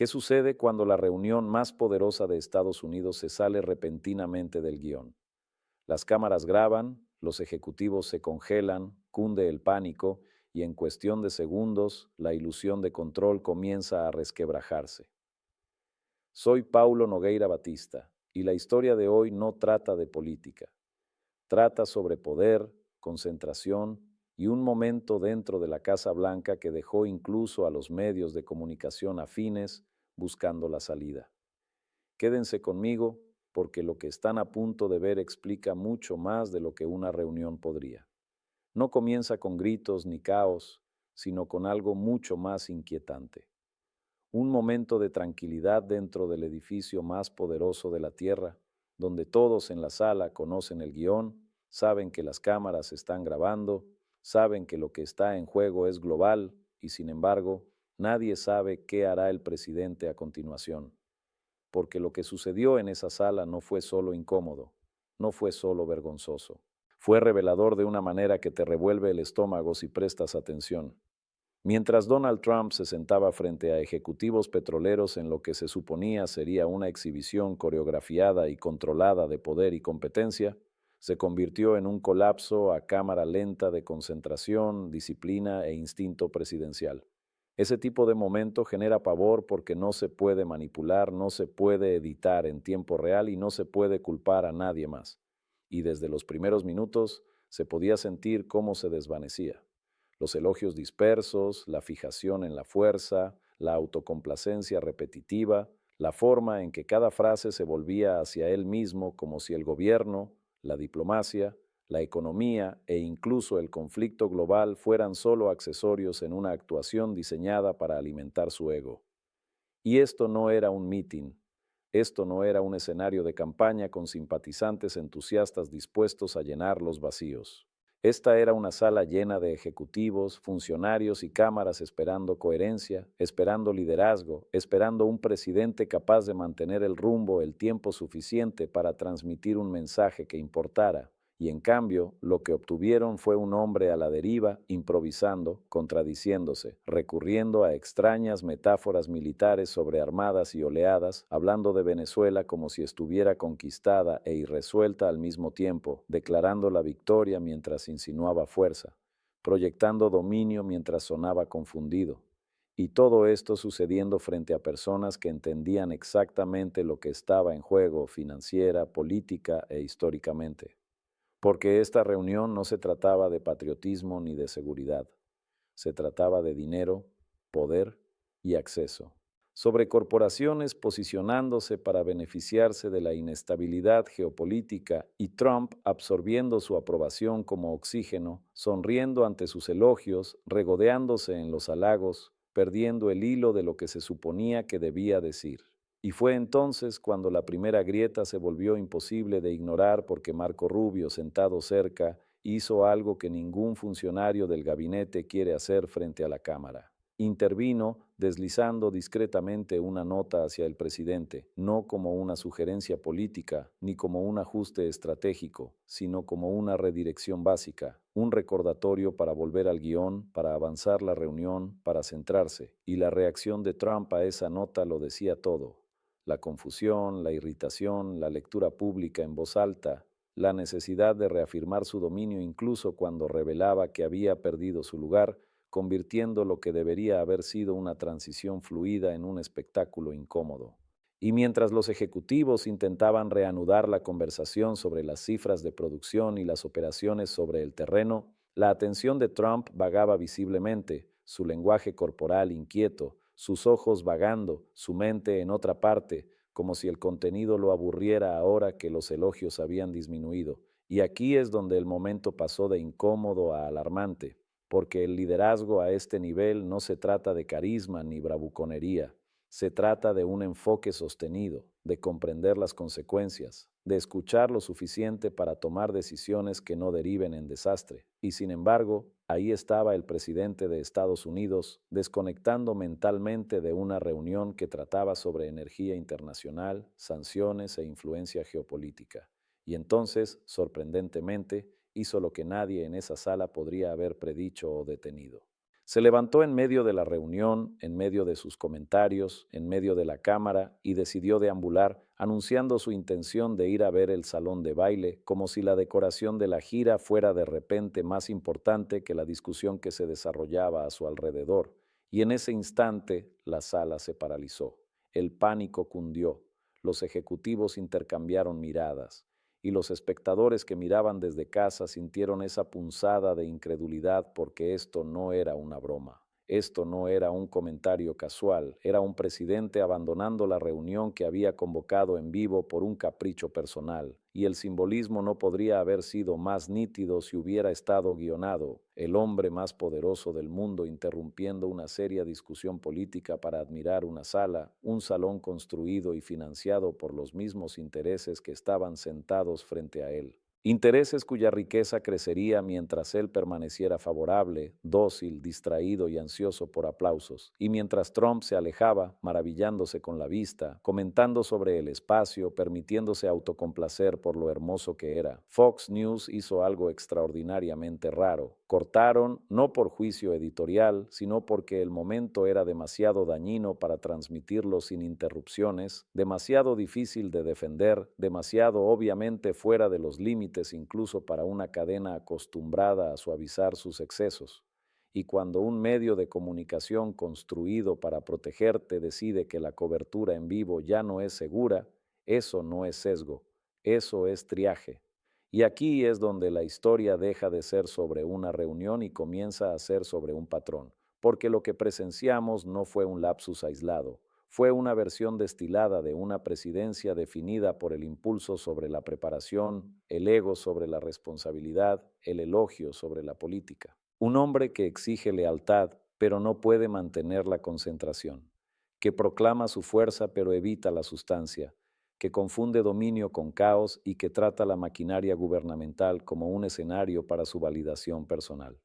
¿Qué sucede cuando la reunión más poderosa de Estados Unidos se sale repentinamente del guión? Las cámaras graban, los ejecutivos se congelan, cunde el pánico y en cuestión de segundos la ilusión de control comienza a resquebrajarse. Soy Paulo Nogueira Batista y la historia de hoy no trata de política. Trata sobre poder, concentración y un momento dentro de la Casa Blanca que dejó incluso a los medios de comunicación afines buscando la salida. Quédense conmigo porque lo que están a punto de ver explica mucho más de lo que una reunión podría. No comienza con gritos ni caos, sino con algo mucho más inquietante. Un momento de tranquilidad dentro del edificio más poderoso de la Tierra, donde todos en la sala conocen el guión, saben que las cámaras están grabando, saben que lo que está en juego es global y sin embargo nadie sabe qué hará el presidente a continuación, porque lo que sucedió en esa sala no fue solo incómodo, no fue solo vergonzoso, fue revelador de una manera que te revuelve el estómago si prestas atención. Mientras Donald Trump se sentaba frente a ejecutivos petroleros en lo que se suponía sería una exhibición coreografiada y controlada de poder y competencia, se convirtió en un colapso a cámara lenta de concentración, disciplina e instinto presidencial. Ese tipo de momento genera pavor porque no se puede manipular, no se puede editar en tiempo real y no se puede culpar a nadie más. Y desde los primeros minutos se podía sentir cómo se desvanecía. Los elogios dispersos, la fijación en la fuerza, la autocomplacencia repetitiva, la forma en que cada frase se volvía hacia él mismo como si el gobierno, la diplomacia, la economía e incluso el conflicto global fueran solo accesorios en una actuación diseñada para alimentar su ego. Y esto no era un mitin, esto no era un escenario de campaña con simpatizantes entusiastas dispuestos a llenar los vacíos. Esta era una sala llena de ejecutivos, funcionarios y cámaras esperando coherencia, esperando liderazgo, esperando un presidente capaz de mantener el rumbo el tiempo suficiente para transmitir un mensaje que importara. Y en cambio, lo que obtuvieron fue un hombre a la deriva, improvisando, contradiciéndose, recurriendo a extrañas metáforas militares sobre armadas y oleadas, hablando de Venezuela como si estuviera conquistada e irresuelta al mismo tiempo, declarando la victoria mientras insinuaba fuerza, proyectando dominio mientras sonaba confundido. Y todo esto sucediendo frente a personas que entendían exactamente lo que estaba en juego financiera, política e históricamente. Porque esta reunión no se trataba de patriotismo ni de seguridad, se trataba de dinero, poder y acceso. Sobre corporaciones posicionándose para beneficiarse de la inestabilidad geopolítica y Trump absorbiendo su aprobación como oxígeno, sonriendo ante sus elogios, regodeándose en los halagos, perdiendo el hilo de lo que se suponía que debía decir. Y fue entonces cuando la primera grieta se volvió imposible de ignorar porque Marco Rubio, sentado cerca, hizo algo que ningún funcionario del gabinete quiere hacer frente a la Cámara. Intervino deslizando discretamente una nota hacia el presidente, no como una sugerencia política ni como un ajuste estratégico, sino como una redirección básica, un recordatorio para volver al guión, para avanzar la reunión, para centrarse. Y la reacción de Trump a esa nota lo decía todo. La confusión, la irritación, la lectura pública en voz alta, la necesidad de reafirmar su dominio incluso cuando revelaba que había perdido su lugar, convirtiendo lo que debería haber sido una transición fluida en un espectáculo incómodo. Y mientras los ejecutivos intentaban reanudar la conversación sobre las cifras de producción y las operaciones sobre el terreno, la atención de Trump vagaba visiblemente, su lenguaje corporal inquieto, sus ojos vagando, su mente en otra parte, como si el contenido lo aburriera ahora que los elogios habían disminuido. Y aquí es donde el momento pasó de incómodo a alarmante, porque el liderazgo a este nivel no se trata de carisma ni bravuconería, se trata de un enfoque sostenido, de comprender las consecuencias, de escuchar lo suficiente para tomar decisiones que no deriven en desastre. Y sin embargo, ahí estaba el presidente de Estados Unidos desconectando mentalmente de una reunión que trataba sobre energía internacional, sanciones e influencia geopolítica. Y entonces, sorprendentemente, hizo lo que nadie en esa sala podría haber predicho o detenido. Se levantó en medio de la reunión, en medio de sus comentarios, en medio de la cámara y decidió deambular, anunciando su intención de ir a ver el salón de baile, como si la decoración de la gira fuera de repente más importante que la discusión que se desarrollaba a su alrededor. Y en ese instante la sala se paralizó. El pánico cundió. Los ejecutivos intercambiaron miradas y los espectadores que miraban desde casa sintieron esa punzada de incredulidad porque esto no era una broma. Esto no era un comentario casual, era un presidente abandonando la reunión que había convocado en vivo por un capricho personal, y el simbolismo no podría haber sido más nítido si hubiera estado guionado, el hombre más poderoso del mundo interrumpiendo una seria discusión política para admirar una sala, un salón construido y financiado por los mismos intereses que estaban sentados frente a él. Intereses cuya riqueza crecería mientras él permaneciera favorable, dócil, distraído y ansioso por aplausos, y mientras Trump se alejaba, maravillándose con la vista, comentando sobre el espacio, permitiéndose autocomplacer por lo hermoso que era. Fox News hizo algo extraordinariamente raro. Cortaron, no por juicio editorial, sino porque el momento era demasiado dañino para transmitirlo sin interrupciones, demasiado difícil de defender, demasiado obviamente fuera de los límites incluso para una cadena acostumbrada a suavizar sus excesos. Y cuando un medio de comunicación construido para protegerte decide que la cobertura en vivo ya no es segura, eso no es sesgo, eso es triaje. Y aquí es donde la historia deja de ser sobre una reunión y comienza a ser sobre un patrón, porque lo que presenciamos no fue un lapsus aislado, fue una versión destilada de una presidencia definida por el impulso sobre la preparación, el ego sobre la responsabilidad, el elogio sobre la política. Un hombre que exige lealtad, pero no puede mantener la concentración, que proclama su fuerza pero evita la sustancia, que confunde dominio con caos y que trata la maquinaria gubernamental como un escenario para su validación personal.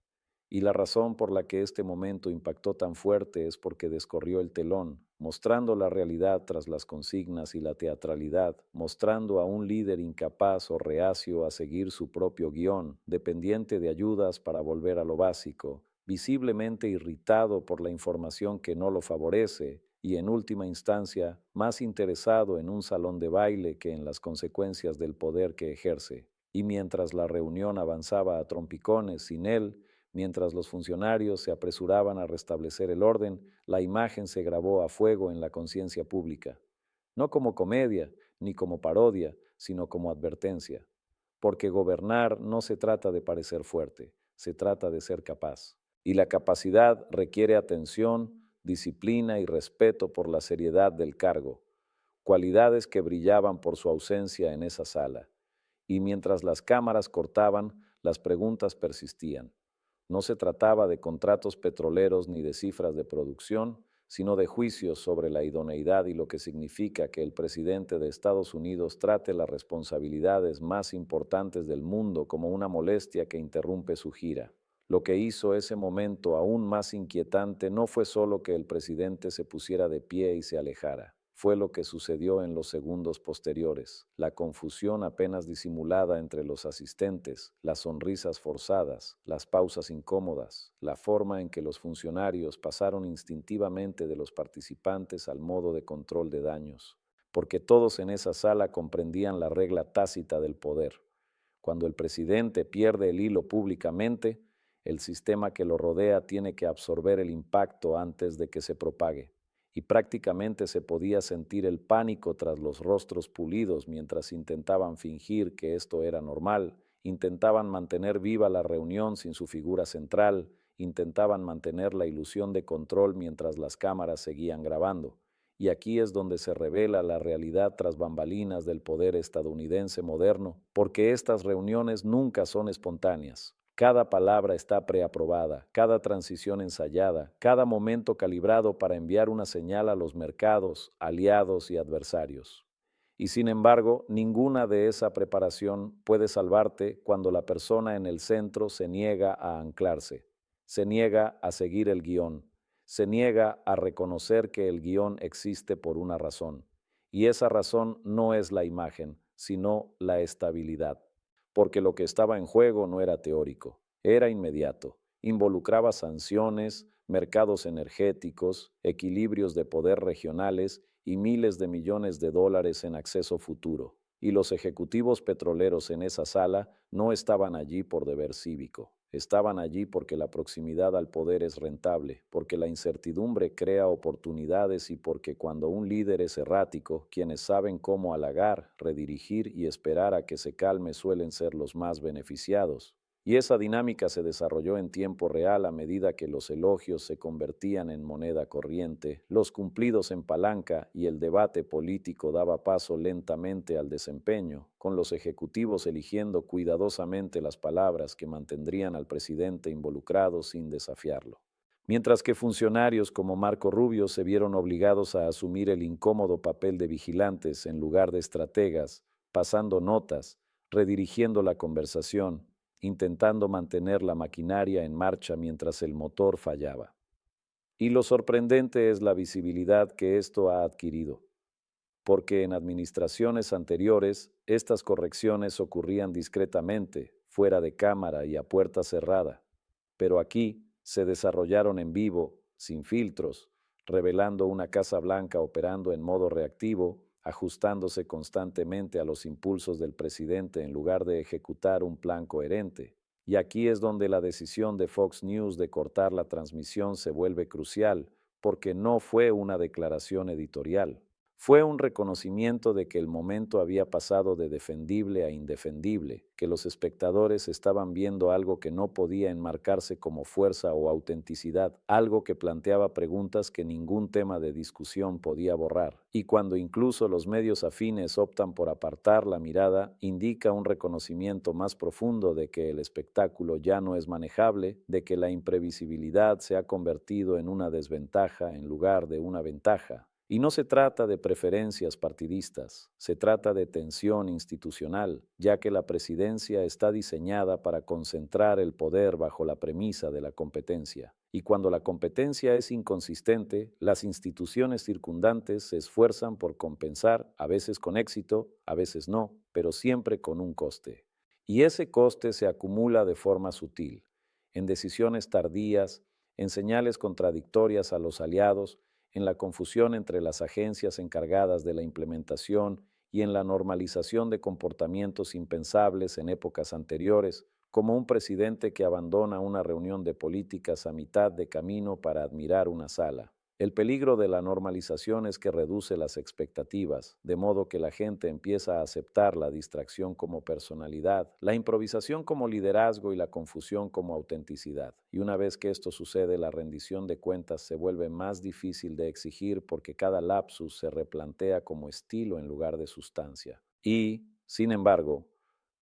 Y la razón por la que este momento impactó tan fuerte es porque descorrió el telón, mostrando la realidad tras las consignas y la teatralidad, mostrando a un líder incapaz o reacio a seguir su propio guión, dependiente de ayudas para volver a lo básico, visiblemente irritado por la información que no lo favorece y, en última instancia, más interesado en un salón de baile que en las consecuencias del poder que ejerce. Y mientras la reunión avanzaba a trompicones sin él, mientras los funcionarios se apresuraban a restablecer el orden, la imagen se grabó a fuego en la conciencia pública, no como comedia ni como parodia, sino como advertencia, porque gobernar no se trata de parecer fuerte, se trata de ser capaz. Y la capacidad requiere atención, disciplina y respeto por la seriedad del cargo, cualidades que brillaban por su ausencia en esa sala. Y mientras las cámaras cortaban, las preguntas persistían. No se trataba de contratos petroleros ni de cifras de producción, sino de juicios sobre la idoneidad y lo que significa que el presidente de Estados Unidos trate las responsabilidades más importantes del mundo como una molestia que interrumpe su gira. Lo que hizo ese momento aún más inquietante no fue solo que el presidente se pusiera de pie y se alejara. Fue lo que sucedió en los segundos posteriores, la confusión apenas disimulada entre los asistentes, las sonrisas forzadas, las pausas incómodas, la forma en que los funcionarios pasaron instintivamente de los participantes al modo de control de daños, porque todos en esa sala comprendían la regla tácita del poder. Cuando el presidente pierde el hilo públicamente, el sistema que lo rodea tiene que absorber el impacto antes de que se propague y prácticamente se podía sentir el pánico tras los rostros pulidos mientras intentaban fingir que esto era normal, intentaban mantener viva la reunión sin su figura central, intentaban mantener la ilusión de control mientras las cámaras seguían grabando. Y aquí es donde se revela la realidad tras bambalinas del poder estadounidense moderno, porque estas reuniones nunca son espontáneas. Cada palabra está preaprobada, cada transición ensayada, cada momento calibrado para enviar una señal a los mercados, aliados y adversarios. Y sin embargo, ninguna de esa preparación puede salvarte cuando la persona en el centro se niega a anclarse, se niega a seguir el guión, se niega a reconocer que el guión existe por una razón. Y esa razón no es la imagen, sino la estabilidad, porque lo que estaba en juego no era teórico, era inmediato, involucraba sanciones, mercados energéticos, equilibrios de poder regionales y miles de millones de dólares en acceso futuro. Y los ejecutivos petroleros en esa sala no estaban allí por deber cívico. Estaban allí porque la proximidad al poder es rentable, porque la incertidumbre crea oportunidades y porque cuando un líder es errático, quienes saben cómo halagar, redirigir y esperar a que se calme suelen ser los más beneficiados. Y esa dinámica se desarrolló en tiempo real a medida que los elogios se convertían en moneda corriente, los cumplidos en palanca y el debate político daba paso lentamente al desempeño, con los ejecutivos eligiendo cuidadosamente las palabras que mantendrían al presidente involucrado sin desafiarlo. Mientras que funcionarios como Marco Rubio se vieron obligados a asumir el incómodo papel de vigilantes en lugar de estrategas, pasando notas, redirigiendo la conversación, intentando mantener la maquinaria en marcha mientras el motor fallaba. Y lo sorprendente es la visibilidad que esto ha adquirido, porque en administraciones anteriores estas correcciones ocurrían discretamente, fuera de cámara y a puerta cerrada, pero aquí se desarrollaron en vivo, sin filtros, revelando una Casa Blanca operando en modo reactivo, ajustándose constantemente a los impulsos del presidente en lugar de ejecutar un plan coherente. Y aquí es donde la decisión de Fox News de cortar la transmisión se vuelve crucial, porque no fue una declaración editorial. Fue un reconocimiento de que el momento había pasado de defendible a indefendible, que los espectadores estaban viendo algo que no podía enmarcarse como fuerza o autenticidad, algo que planteaba preguntas que ningún tema de discusión podía borrar. Y cuando incluso los medios afines optan por apartar la mirada, indica un reconocimiento más profundo de que el espectáculo ya no es manejable, de que la imprevisibilidad se ha convertido en una desventaja en lugar de una ventaja. Y no se trata de preferencias partidistas, se trata de tensión institucional, ya que la presidencia está diseñada para concentrar el poder bajo la premisa de la competencia. Y cuando la competencia es inconsistente, las instituciones circundantes se esfuerzan por compensar, a veces con éxito, a veces no, pero siempre con un coste. Y ese coste se acumula de forma sutil, en decisiones tardías, en señales contradictorias a los aliados, en la confusión entre las agencias encargadas de la implementación y en la normalización de comportamientos impensables en épocas anteriores, como un presidente que abandona una reunión de políticas a mitad de camino para admirar una sala. El peligro de la normalización es que reduce las expectativas, de modo que la gente empieza a aceptar la distracción como personalidad, la improvisación como liderazgo y la confusión como autenticidad. Y una vez que esto sucede, la rendición de cuentas se vuelve más difícil de exigir porque cada lapsus se replantea como estilo en lugar de sustancia. Y, sin embargo,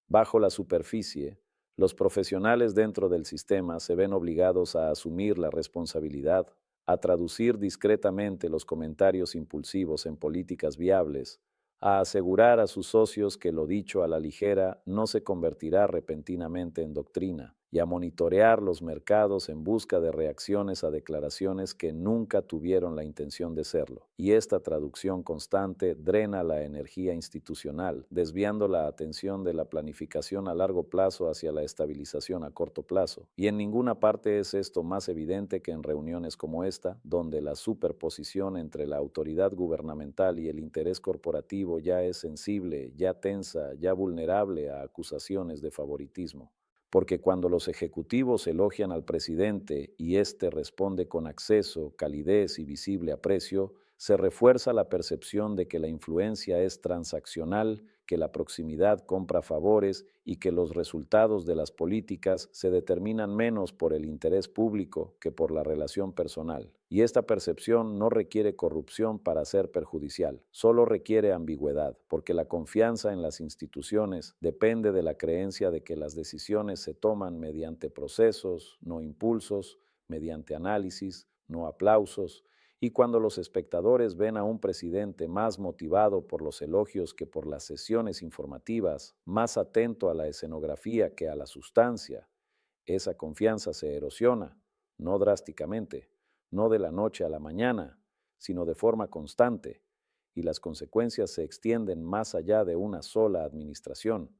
bajo la superficie, los profesionales dentro del sistema se ven obligados a asumir la responsabilidad, a traducir discretamente los comentarios impulsivos en políticas viables, a asegurar a sus socios que lo dicho a la ligera no se convertirá repentinamente en doctrina, y a monitorear los mercados en busca de reacciones a declaraciones que nunca tuvieron la intención de serlo. Y esta traducción constante drena la energía institucional, desviando la atención de la planificación a largo plazo hacia la estabilización a corto plazo. Y en ninguna parte es esto más evidente que en reuniones como esta, donde la superposición entre la autoridad gubernamental y el interés corporativo ya es sensible, ya tensa, ya vulnerable a acusaciones de favoritismo. Porque cuando los ejecutivos elogian al presidente y éste responde con acceso, calidez y visible aprecio, se refuerza la percepción de que la influencia es transaccional, que la proximidad compra favores y que los resultados de las políticas se determinan menos por el interés público que por la relación personal. Y esta percepción no requiere corrupción para ser perjudicial, solo requiere ambigüedad, porque la confianza en las instituciones depende de la creencia de que las decisiones se toman mediante procesos, no impulsos, mediante análisis, no aplausos, y cuando los espectadores ven a un presidente más motivado por los elogios que por las sesiones informativas, más atento a la escenografía que a la sustancia, esa confianza se erosiona, no drásticamente, no de la noche a la mañana, sino de forma constante, y las consecuencias se extienden más allá de una sola administración,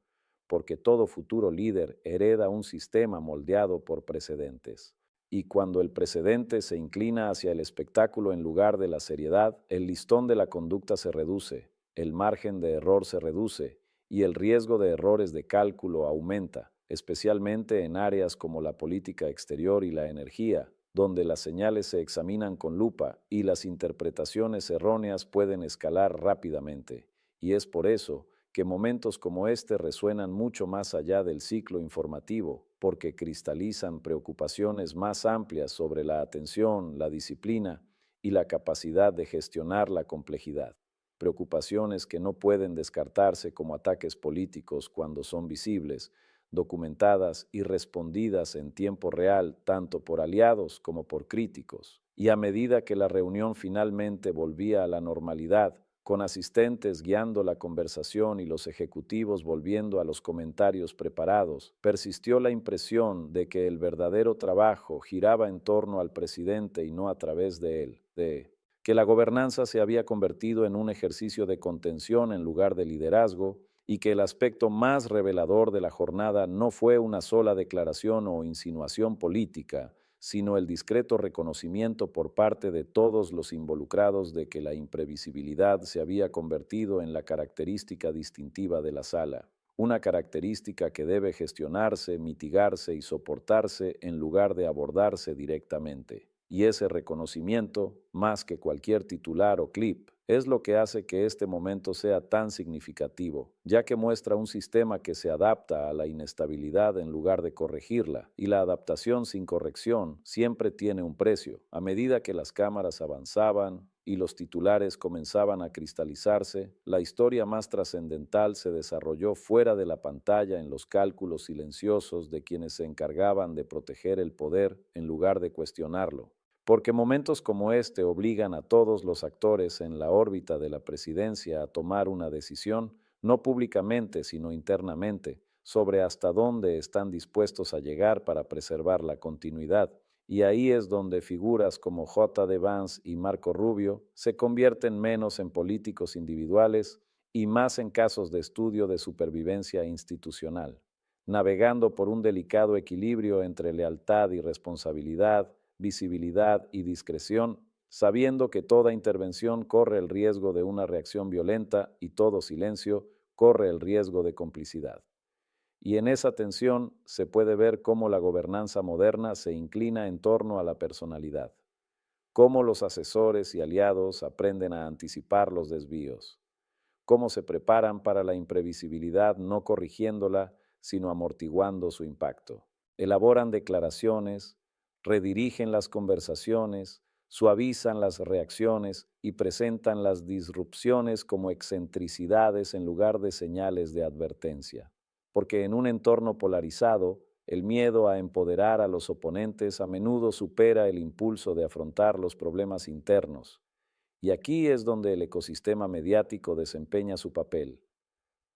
porque todo futuro líder hereda un sistema moldeado por precedentes. Y cuando el precedente se inclina hacia el espectáculo en lugar de la seriedad, el listón de la conducta se reduce, el margen de error se reduce y el riesgo de errores de cálculo aumenta, especialmente en áreas como la política exterior y la energía, donde las señales se examinan con lupa y las interpretaciones erróneas pueden escalar rápidamente. Y es por eso que momentos como este resuenan mucho más allá del ciclo informativo, porque cristalizan preocupaciones más amplias sobre la atención, la disciplina y la capacidad de gestionar la complejidad. Preocupaciones que no pueden descartarse como ataques políticos cuando son visibles, documentadas y respondidas en tiempo real tanto por aliados como por críticos. Y a medida que la reunión finalmente volvía a la normalidad, con asistentes guiando la conversación y los ejecutivos volviendo a los comentarios preparados, persistió la impresión de que el verdadero trabajo giraba en torno al presidente y no a través de él, de que la gobernanza se había convertido en un ejercicio de contención en lugar de liderazgo, y que el aspecto más revelador de la jornada no fue una sola declaración o insinuación política, sino el discreto reconocimiento por parte de todos los involucrados de que la imprevisibilidad se había convertido en la característica distintiva de la sala, una característica que debe gestionarse, mitigarse y soportarse en lugar de abordarse directamente. Y ese reconocimiento, más que cualquier titular o clip, es lo que hace que este momento sea tan significativo, ya que muestra un sistema que se adapta a la inestabilidad en lugar de corregirla, y la adaptación sin corrección siempre tiene un precio. A medida que las cámaras avanzaban y los titulares comenzaban a cristalizarse, la historia más trascendental se desarrolló fuera de la pantalla en los cálculos silenciosos de quienes se encargaban de proteger el poder en lugar de cuestionarlo. Porque momentos como este obligan a todos los actores en la órbita de la presidencia a tomar una decisión, no públicamente, sino internamente, sobre hasta dónde están dispuestos a llegar para preservar la continuidad. Y ahí es donde figuras como J. D. Vance y Marco Rubio se convierten menos en políticos individuales y más en casos de estudio de supervivencia institucional, navegando por un delicado equilibrio entre lealtad y responsabilidad, visibilidad y discreción, sabiendo que toda intervención corre el riesgo de una reacción violenta y todo silencio corre el riesgo de complicidad. Y en esa tensión se puede ver cómo la gobernanza moderna se inclina en torno a la personalidad, cómo los asesores y aliados aprenden a anticipar los desvíos, cómo se preparan para la imprevisibilidad no corrigiéndola, sino amortiguando su impacto. Elaboran declaraciones, redirigen las conversaciones, suavizan las reacciones y presentan las disrupciones como excentricidades en lugar de señales de advertencia. Porque en un entorno polarizado, el miedo a empoderar a los oponentes a menudo supera el impulso de afrontar los problemas internos. Y aquí es donde el ecosistema mediático desempeña su papel,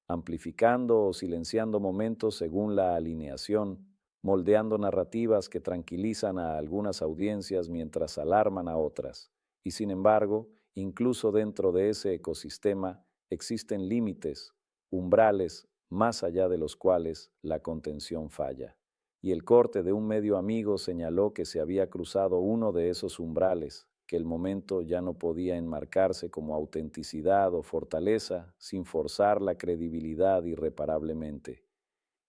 amplificando o silenciando momentos según la alineación, moldeando narrativas que tranquilizan a algunas audiencias mientras alarman a otras. Y sin embargo, incluso dentro de ese ecosistema existen límites, umbrales, más allá de los cuales la contención falla. Y el corte de un medio amigo señaló que se había cruzado uno de esos umbrales, que el momento ya no podía enmarcarse como autenticidad o fortaleza sin forzar la credibilidad irreparablemente.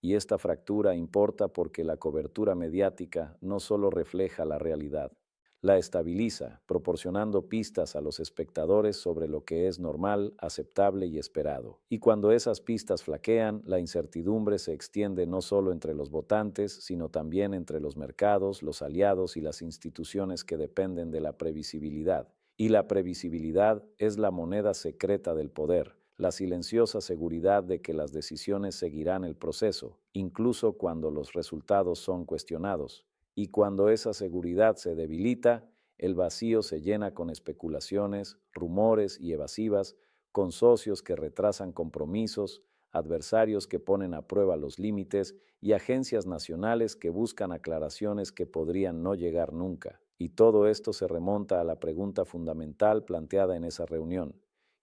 Y esta fractura importa porque la cobertura mediática no solo refleja la realidad, la estabiliza, proporcionando pistas a los espectadores sobre lo que es normal, aceptable y esperado. Y cuando esas pistas flaquean, la incertidumbre se extiende no solo entre los votantes, sino también entre los mercados, los aliados y las instituciones que dependen de la previsibilidad. Y la previsibilidad es la moneda secreta del poder, la silenciosa seguridad de que las decisiones seguirán el proceso, incluso cuando los resultados son cuestionados. Y cuando esa seguridad se debilita, el vacío se llena con especulaciones, rumores y evasivas, con socios que retrasan compromisos, adversarios que ponen a prueba los límites y agencias nacionales que buscan aclaraciones que podrían no llegar nunca. Y todo esto se remonta a la pregunta fundamental planteada en esa reunión: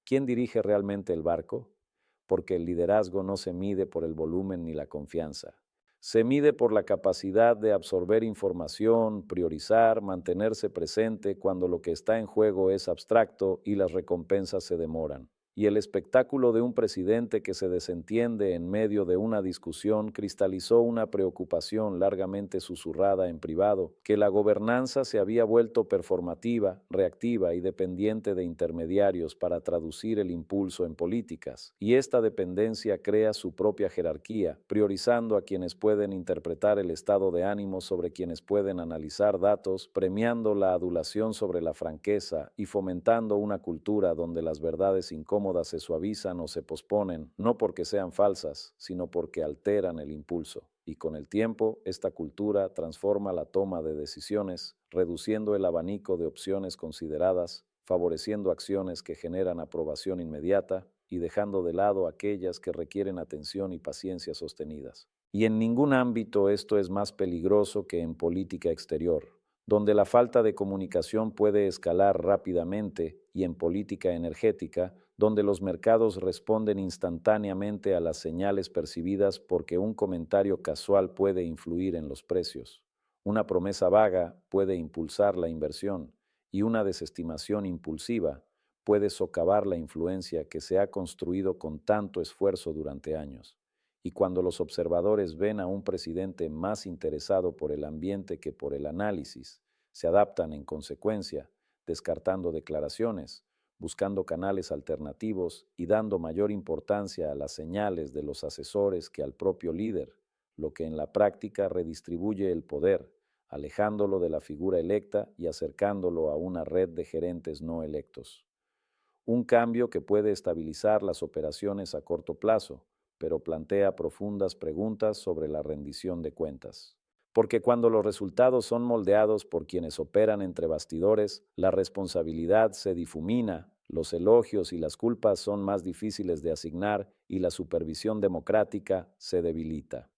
¿quién dirige realmente el barco? Porque el liderazgo no se mide por el volumen ni la confianza. Se mide por la capacidad de absorber información, priorizar, mantenerse presente cuando lo que está en juego es abstracto y las recompensas se demoran. Y el espectáculo de un presidente que se desentiende en medio de una discusión cristalizó una preocupación largamente susurrada en privado, que la gobernanza se había vuelto performativa, reactiva y dependiente de intermediarios para traducir el impulso en políticas. Y esta dependencia crea su propia jerarquía, priorizando a quienes pueden interpretar el estado de ánimo sobre quienes pueden analizar datos, premiando la adulación sobre la franqueza y fomentando una cultura donde las verdades incómodas se suavizan o se posponen, no porque sean falsas, sino porque alteran el impulso. Y con el tiempo, esta cultura transforma la toma de decisiones, reduciendo el abanico de opciones consideradas, favoreciendo acciones que generan aprobación inmediata y dejando de lado aquellas que requieren atención y paciencia sostenidas. Y en ningún ámbito esto es más peligroso que en política exterior, donde la falta de comunicación puede escalar rápidamente, y en política energética, donde los mercados responden instantáneamente a las señales percibidas porque un comentario casual puede influir en los precios. Una promesa vaga puede impulsar la inversión y una desestimación impulsiva puede socavar la influencia que se ha construido con tanto esfuerzo durante años. Y cuando los observadores ven a un presidente más interesado por el ambiente que por el análisis, se adaptan en consecuencia, descartando declaraciones, buscando canales alternativos y dando mayor importancia a las señales de los asesores que al propio líder, lo que en la práctica redistribuye el poder, alejándolo de la figura electa y acercándolo a una red de gerentes no electos. Un cambio que puede estabilizar las operaciones a corto plazo, pero plantea profundas preguntas sobre la rendición de cuentas. Porque cuando los resultados son moldeados por quienes operan entre bastidores, la responsabilidad se difumina, los elogios y las culpas son más difíciles de asignar y la supervisión democrática se debilita.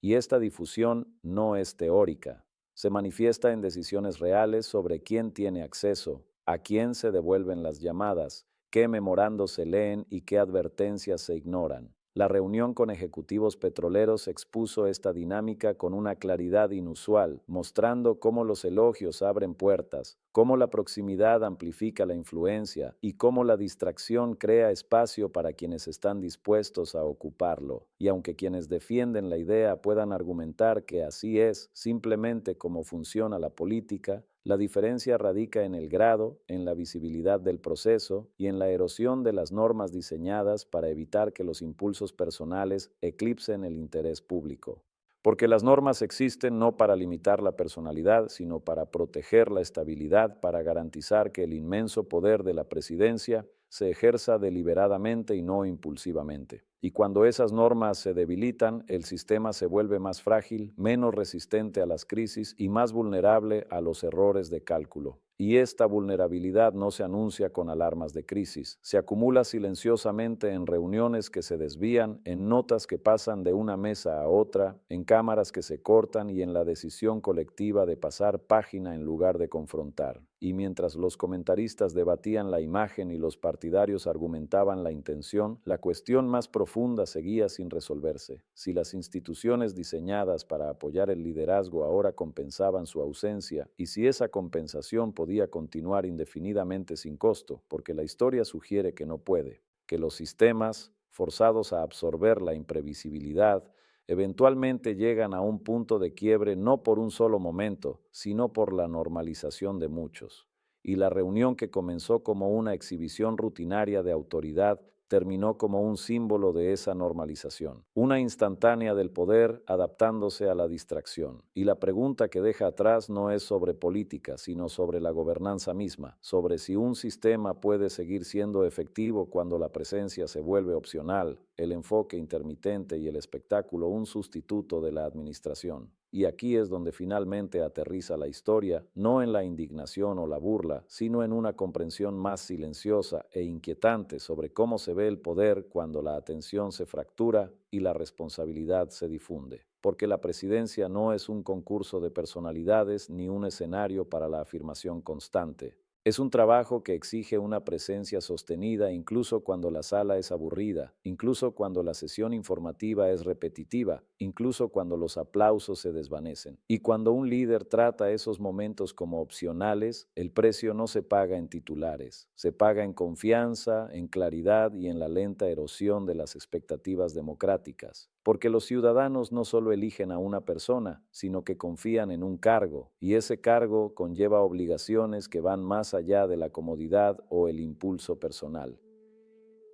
Y esta difusión no es teórica, se manifiesta en decisiones reales sobre quién tiene acceso, a quién se devuelven las llamadas, qué memorandos se leen y qué advertencias se ignoran. La reunión con ejecutivos petroleros expuso esta dinámica con una claridad inusual, mostrando cómo los elogios abren puertas, cómo la proximidad amplifica la influencia y cómo la distracción crea espacio para quienes están dispuestos a ocuparlo. Y aunque quienes defienden la idea puedan argumentar que así es simplemente como funciona la política, la diferencia radica en el grado, en la visibilidad del proceso y en la erosión de las normas diseñadas para evitar que los impulsos personales eclipsen el interés público. Porque las normas existen no para limitar la personalidad, sino para proteger la estabilidad, para garantizar que el inmenso poder de la presidencia se ejerza deliberadamente y no impulsivamente. Y cuando esas normas se debilitan, el sistema se vuelve más frágil, menos resistente a las crisis y más vulnerable a los errores de cálculo. Y esta vulnerabilidad no se anuncia con alarmas de crisis, se acumula silenciosamente en reuniones que se desvían, en notas que pasan de una mesa a otra, en cámaras que se cortan y en la decisión colectiva de pasar página en lugar de confrontar. Y mientras los comentaristas debatían la imagen y los partidarios argumentaban la intención, la cuestión más profunda seguía sin resolverse. Si las instituciones diseñadas para apoyar el liderazgo ahora compensaban su ausencia, y si esa compensación podía continuar indefinidamente sin costo, porque la historia sugiere que no puede, que los sistemas, forzados a absorber la imprevisibilidad, eventualmente llegan a un punto de quiebre no por un solo momento, sino por la normalización de muchos. Y la reunión que comenzó como una exhibición rutinaria de autoridad terminó como un símbolo de esa normalización, una instantánea del poder adaptándose a la distracción. Y la pregunta que deja atrás no es sobre política, sino sobre la gobernanza misma, sobre si un sistema puede seguir siendo efectivo cuando la presencia se vuelve opcional, el enfoque intermitente y el espectáculo un sustituto de la administración. Y aquí es donde finalmente aterriza la historia, no en la indignación o la burla, sino en una comprensión más silenciosa e inquietante sobre cómo se ve el poder cuando la atención se fractura y la responsabilidad se difunde. Porque la presidencia no es un concurso de personalidades ni un escenario para la afirmación constante. Es un trabajo que exige una presencia sostenida incluso cuando la sala es aburrida, incluso cuando la sesión informativa es repetitiva, incluso cuando los aplausos se desvanecen. Y cuando un líder trata esos momentos como opcionales, el precio no se paga en titulares, se paga en confianza, en claridad y en la lenta erosión de las expectativas democráticas. Porque los ciudadanos no solo eligen a una persona, sino que confían en un cargo, y ese cargo conlleva obligaciones que van más allá de la comodidad o el impulso personal.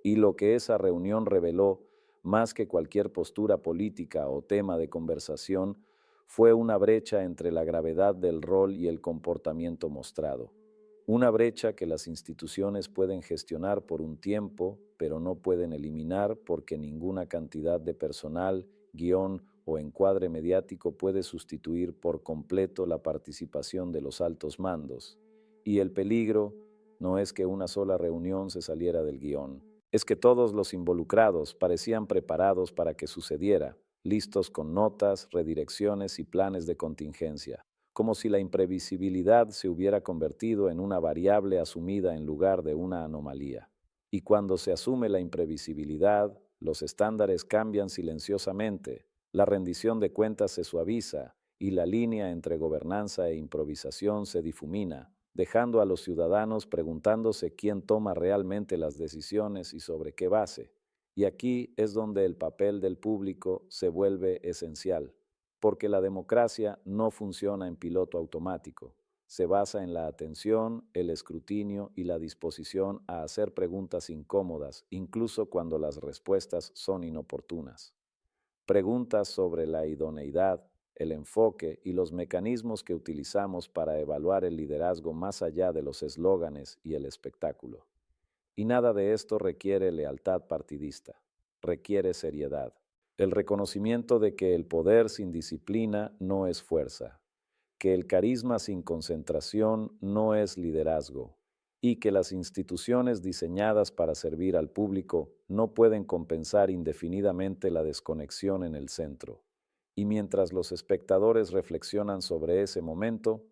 Y lo que esa reunión reveló, más que cualquier postura política o tema de conversación, fue una brecha entre la gravedad del rol y el comportamiento mostrado. Una brecha que las instituciones pueden gestionar por un tiempo, pero no pueden eliminar porque ninguna cantidad de personal, guión o encuadre mediático puede sustituir por completo la participación de los altos mandos. Y el peligro no es que una sola reunión se saliera del guión, es que todos los involucrados parecían preparados para que sucediera, listos con notas, redirecciones y planes de contingencia, como si la imprevisibilidad se hubiera convertido en una variable asumida en lugar de una anomalía. Y cuando se asume la imprevisibilidad, los estándares cambian silenciosamente, la rendición de cuentas se suaviza y la línea entre gobernanza e improvisación se difumina, dejando a los ciudadanos preguntándose quién toma realmente las decisiones y sobre qué base. Y aquí es donde el papel del público se vuelve esencial, porque la democracia no funciona en piloto automático. Se basa en la atención, el escrutinio y la disposición a hacer preguntas incómodas, incluso cuando las respuestas son inoportunas. Preguntas sobre la idoneidad, el enfoque y los mecanismos que utilizamos para evaluar el liderazgo más allá de los eslóganes y el espectáculo. Y nada de esto requiere lealtad partidista, requiere seriedad. El reconocimiento de que el poder sin disciplina no es fuerza, que el carisma sin concentración no es liderazgo, y que las instituciones diseñadas para servir al público no pueden compensar indefinidamente la desconexión en el centro. Y mientras los espectadores reflexionan sobre ese momento,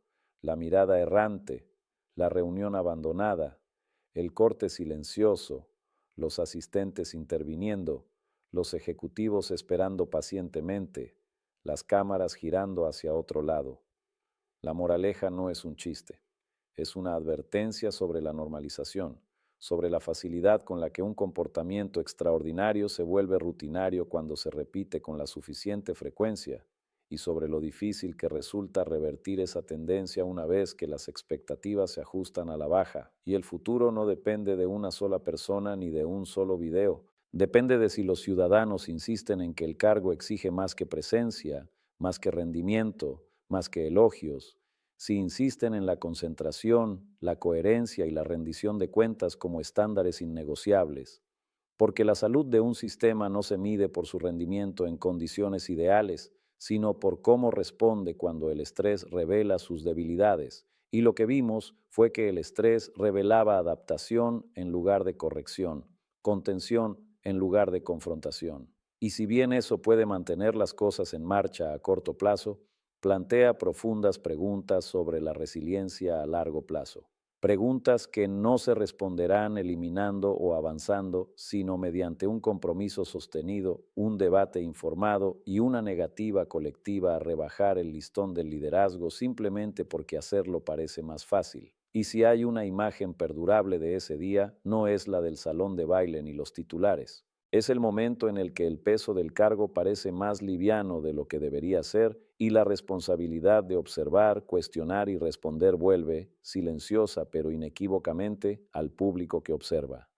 la mirada errante, la reunión abandonada, el corte silencioso, los asistentes interviniendo, los ejecutivos esperando pacientemente, las cámaras girando hacia otro lado. La moraleja no es un chiste, es una advertencia sobre la normalización, sobre la facilidad con la que un comportamiento extraordinario se vuelve rutinario cuando se repite con la suficiente frecuencia, y sobre lo difícil que resulta revertir esa tendencia una vez que las expectativas se ajustan a la baja, y el futuro no depende de una sola persona ni de un solo video. Depende de si los ciudadanos insisten en que el cargo exige más que presencia, más que rendimiento, más que elogios, si insisten en la concentración, la coherencia y la rendición de cuentas como estándares innegociables, porque la salud de un sistema no se mide por su rendimiento en condiciones ideales, sino por cómo responde cuando el estrés revela sus debilidades. Y lo que vimos fue que el estrés revelaba adaptación en lugar de corrección, contención en lugar de confrontación. Y si bien eso puede mantener las cosas en marcha a corto plazo, plantea profundas preguntas sobre la resiliencia a largo plazo. Preguntas que no se responderán eliminando o avanzando, sino mediante un compromiso sostenido, un debate informado y una negativa colectiva a rebajar el listón del liderazgo simplemente porque hacerlo parece más fácil. Y si hay una imagen perdurable de ese día, no es la del salón de baile ni los titulares. Es el momento en el que el peso del cargo parece más liviano de lo que debería ser y la responsabilidad de observar, cuestionar y responder vuelve, silenciosa pero inequívocamente, al público que observa.